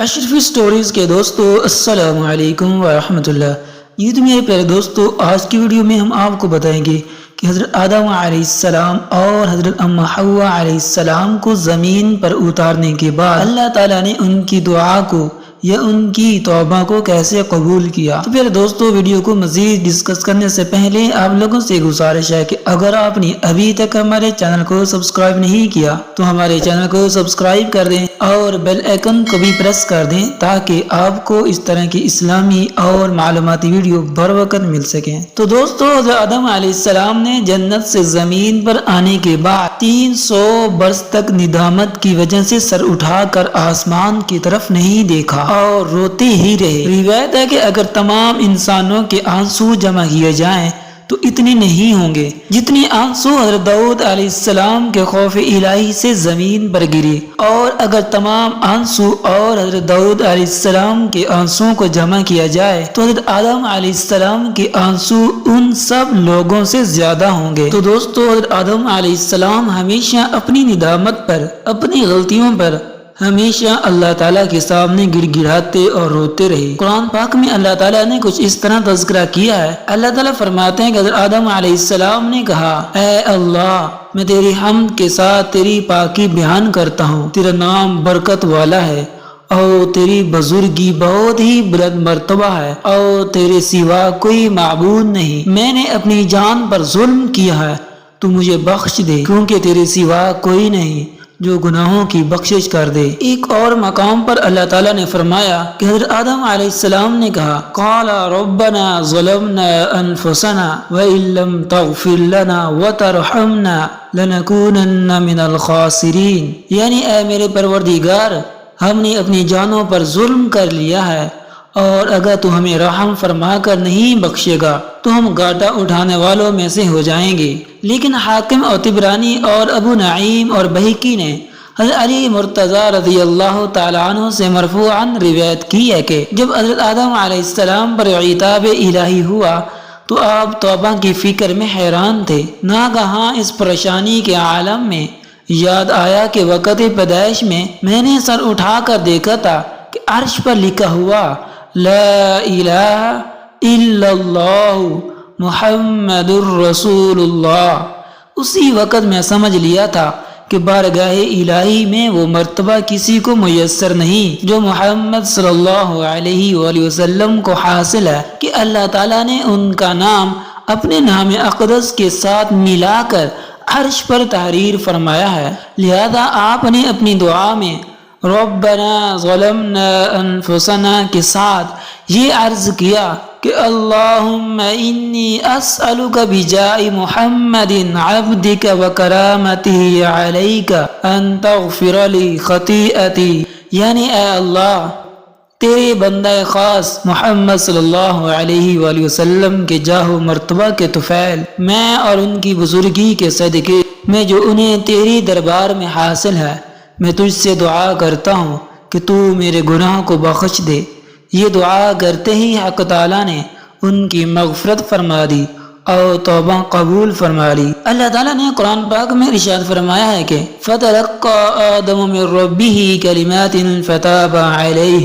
اشرفی stories کے دوستو السلام علیکم ورحمۃ اللہ۔ یہ تو میرے پیارے دوستو، آج کی ویڈیو میں ہم آپ کو بتائیں گے کہ حضرت آدم علیہ السلام اور حضرت اما حوا علیہ السلام کو زمین پر اتارنے کے بعد اللہ تعالیٰ نے ان کی دعا کو یا ان کی توبہ کو کیسے قبول کیا۔ تو پھر دوستو، ویڈیو کو مزید ڈسکس کرنے سے پہلے آپ لوگوں سے گزارش ہے کہ اگر آپ نے ابھی تک ہمارے چینل کو سبسکرائب نہیں کیا تو ہمارے چینل کو سبسکرائب کر دیں اور بیل آئیکن کو بھی پریس کر دیں تاکہ آپ کو اس طرح کی اسلامی اور معلوماتی ویڈیو بر وقت مل سکیں۔ تو دوستو، حضرت آدم علیہ السلام نے جنت سے زمین پر آنے کے بعد 300 برس تک ندامت کی وجہ سے سر اٹھا کر آسمان کی طرف نہیں دیکھا اور روتے ہی رہے۔ روایت ہے کہ اگر تمام انسانوں کے آنسو جمع کیے جائیں تو اتنے نہیں ہوں گے جتنی آنسو حضرت داؤد علیہ السلام کے خوف الہی سے زمین پر گرے، اور اگر تمام آنسو اور حضرت داؤد علیہ السلام کے آنسو کو جمع کیا جائے تو حضرت آدم علیہ السلام کے آنسو ان سب لوگوں سے زیادہ ہوں گے۔ تو دوستو، حضرت آدم علیہ السلام ہمیشہ اپنی ندامت پر، اپنی غلطیوں پر ہمیشہ اللہ تعالیٰ کے سامنے گڑ گڑاتے اور روتے رہے۔ قرآن پاک میں اللہ تعالیٰ نے کچھ اس طرح تذکرہ کیا ہے۔ اللہ تعالیٰ فرماتے ہیں کہ حضرت آدم علیہ السلام نے کہا، اے اللہ، میں تیری حمد کے ساتھ تیری پاکی بیان کرتا ہوں، تیرا نام برکت والا ہے اور تیری بزرگی بہت ہی بلند مرتبہ ہے اور تیرے سوا کوئی معبود نہیں۔ میں نے اپنی جان پر ظلم کیا ہے، تو مجھے بخش دے کیونکہ تیرے سوا کوئی نہیں جو گناہوں کی بخشش کر دے۔ ایک اور مقام پر اللہ تعالیٰ نے فرمایا کہ حضرت آدم علیہ السلام نے کہا، قال ربنا ظلمنا انفسنا وان لم تغفر لنا وترحمنا لنکونن من الخاسرین، یعنی اے میرے پروردگار، ہم نے اپنی جانوں پر ظلم کر لیا ہے اور اگر تو ہمیں رحم فرما کر نہیں بخشے گا تو ہم گھاٹا اٹھانے والوں میں سے ہو جائیں گے۔ لیکن حاکم اور طبرانی اور ابو نعیم اور بہقی نے حضرت علی مرتضی رضی اللہ تعالیٰ عنہ سے مرفوعاً روایت کی ہے کہ جب حضرت آدم علیہ السلام پر عتاب الہی ہوا تو آپ توبہ کی فکر میں حیران تھے۔ ناگہاں اس پریشانی کے عالم میں یاد آیا کہ وقت پیدائش میں نے سر اٹھا کر دیکھا تھا کہ عرش پر لکھا ہوا لا الہ الا اللہ محمد الرسول اللہ۔ اسی وقت میں سمجھ لیا تھا کہ بارگاہ الہی میں وہ مرتبہ کسی کو میسر نہیں جو محمد صلی اللہ علیہ وآلہ وسلم کو حاصل ہے کہ اللہ تعالیٰ نے ان کا نام اپنے نام اقدس کے ساتھ ملا کر عرش پر تحریر فرمایا ہے۔ لہذا آپ نے اپنی دعا میں ربنا ظلمنا انفسنا کے ساتھ یہ عرض کیا کہ اللہم انی اسألک بجاہ محمد عبدک وکرامتہ علیک ان تغفر لی خطیئتی، یعنی اے اللہ، تیرے بندہ خاص محمد صلی اللہ علیہ وآلہ وسلم کے جاہ و مرتبہ کے طفیل میں اور ان کی بزرگی کے صدقے میں جو انہیں تیری دربار میں حاصل ہے، میں تجھ سے دعا کرتا ہوں کہ تو میرے گناہ کو بخش دے۔ یہ دعا کرتے ہی حق تعالیٰ نے ان کی مغفرت فرما دی اور توبہ قبول فرما لی۔ اللہ تعالیٰ نے قرآن پاک میں ارشاد فرمایا ہے کہ فَتَلَقَّى آدَمُ مِن رَبِّهِ كَلِمَاتٍ فَتَابَ عَلَيْهِ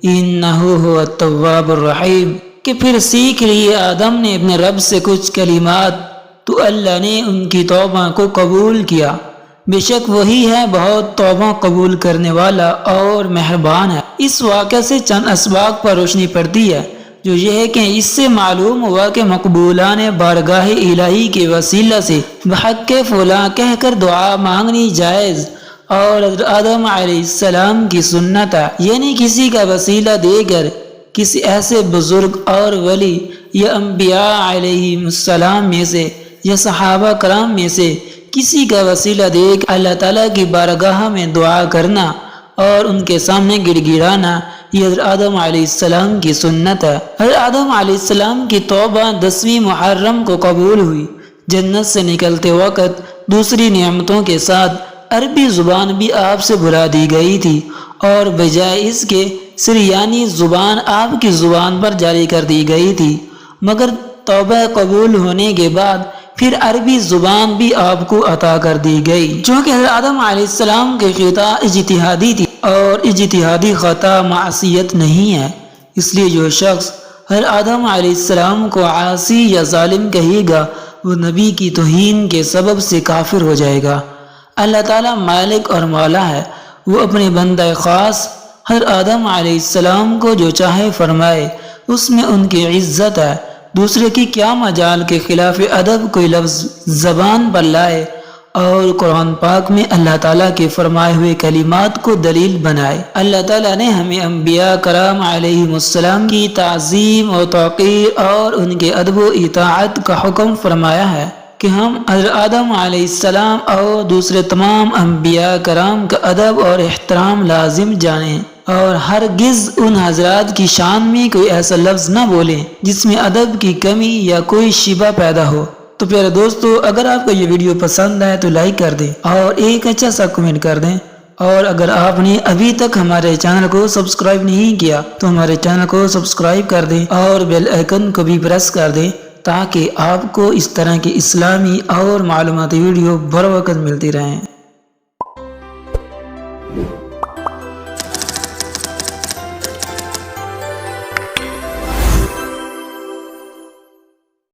إِنَّهُ هُوَ التَّوَّابُ الرَّحِيمُ، کہ پھر سیکھ لیے آدم نے اپنے رب سے کچھ کلمات تو اللہ نے ان کی توبہ کو قبول کیا، بے شک وہی ہے بہت توبہ قبول کرنے والا اور مہربان ہے۔ اس واقعے سے چند اسباق پر روشنی پڑتی ہے، جو یہ ہے کہ اس سے معلوم ہوا کہ مقبولان بارگاہ الہی کے وسیلہ سے بحق فلاں کہہ کر دعا مانگنی جائز اور حضرت آدم علیہ السلام کی سنت ہے، یعنی کسی کا وسیلہ دے کر کسی ایسے بزرگ اور ولی یا انبیاء علیہ السلام میں سے یا صحابہ کرام میں سے کسی کا وسیلہ دے کر اللہ تعالیٰ کی بارگاہ میں دعا کرنا اور ان کے سامنے گڑ گڑانا، یہ حضرت آدم علیہ السلام کی سنت ہے۔ حضرت آدم علیہ السلام کی توبہ 10ویں محرم کو قبول ہوئی۔ جنت سے نکلتے وقت دوسری نعمتوں کے ساتھ عربی زبان بھی آپ سے بھلا دی گئی تھی اور بجائے اس کے سریانی زبان آپ کی زبان پر جاری کر دی گئی تھی، مگر توبہ قبول ہونے کے بعد پھر عربی زبان بھی آپ کو عطا کر دی گئی۔ چونکہ حضرت آدم علیہ السلام کے خطا اجتہادی تھی اور اجتہادی خطا معصیت نہیں ہے، اس لیے جو شخص حضرت آدم علیہ السلام کو عاصی یا ظالم کہے گا وہ نبی کی توہین کے سبب سے کافر ہو جائے گا۔ اللہ تعالیٰ مالک اور مولا ہے، وہ اپنے بندہ خاص حضرت آدم علیہ السلام کو جو چاہے فرمائے، اس میں ان کی عزت ہے۔ دوسرے کی کیا مجال کے خلاف ادب کوئی لفظ زبان پر لائے اور قرآن پاک میں اللہ تعالیٰ کے فرمائے ہوئے کلمات کو دلیل بنائے۔ اللہ تعالیٰ نے ہمیں انبیاء کرام علیہ السلام کی تعظیم و توقیر اور ان کے ادب و اطاعت کا حکم فرمایا ہے کہ ہم حضرت آدم علیہ السلام اور دوسرے تمام انبیاء کرام کا ادب اور احترام لازم جانیں، اور ہرگز ان حضرات کی شان میں کوئی ایسا لفظ نہ بولیں جس میں ادب کی کمی یا کوئی شبہ پیدا ہو۔ تو پیارے دوستو، اگر آپ کو یہ ویڈیو پسند آئے تو لائک کر دیں اور ایک اچھا سا کمنٹ کر دیں، اور اگر آپ نے ابھی تک ہمارے چینل کو سبسکرائب نہیں کیا تو ہمارے چینل کو سبسکرائب کر دیں اور بیل آئیکن کو بھی پریس کر دیں تاکہ آپ کو اس طرح کی اسلامی اور معلوماتی ویڈیو بر وقت ملتی رہیں۔